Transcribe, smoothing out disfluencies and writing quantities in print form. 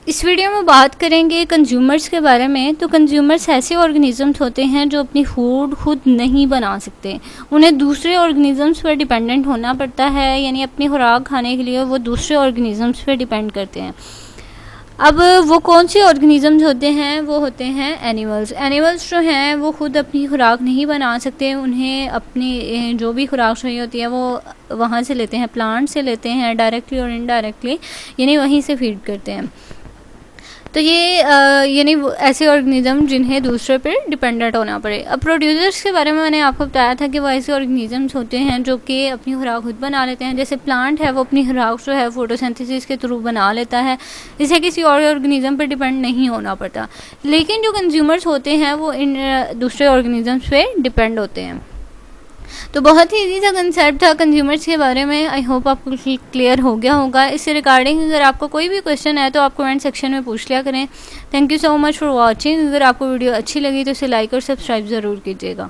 इस वीडियो में बात करेंगे कंज्यूमर्स के बारे में। तो कंज्यूमर्स ऐसे ऑर्गेनिजम्स होते हैं जो अपनी फूड खुद नहीं बना सकते, उन्हें दूसरे ऑर्गेनिजम्स पर डिपेंडेंट होना पड़ता है, यानी अपनी खुराक खाने के लिए वो दूसरे ऑर्गेनिजम्स पर डिपेंड करते हैं। अब वो कौन से ऑर्गेनिजम्स होते हैं? वो होते हैं एनिमल्स। एनिमल्स जो हैं वो खुद अपनी खुराक नहीं बना सकते, उन्हें अपनी जो भी खुराक चाहिए होती है वो वहाँ से लेते हैं, प्लांट से लेते हैं, डायरेक्टली और इनडायरेक्टली, यानी वहीं से फीड करते हैं। तो ये यानी ऐसे ऑर्गेनिज्म जिन्हें दूसरे पर डिपेंडेंट होना पड़े। अब प्रोड्यूसर्स के बारे में मैंने आपको बताया था कि वो ऐसे ऑर्गेनिजम्स होते हैं जो कि अपनी खुराक खुद बना लेते हैं। जैसे प्लांट है वो अपनी खुराक जो है फोटोसिंथेसिस के थ्रू बना लेता है, इसे किसी और ऑर्गेनिज्म पर डिपेंड नहीं होना पड़ता। लेकिन जो कंज्यूमर्स होते हैं वो इन दूसरे ऑर्गेनिजम्स पे डिपेंड होते हैं। तो बहुत ही इजी सा कंसेप्ट था कंज्यूमर्स के बारे में। आई होप आपको क्लियर हो गया होगा। इससे रिगार्डिंग अगर आपको कोई भी क्वेश्चन है तो आप कमेंट सेक्शन में पूछ लिया करें। Thank you so much for watching. अगर आपको वीडियो अच्छी लगी तो इसे लाइक और सब्सक्राइब ज़रूर कीजिएगा।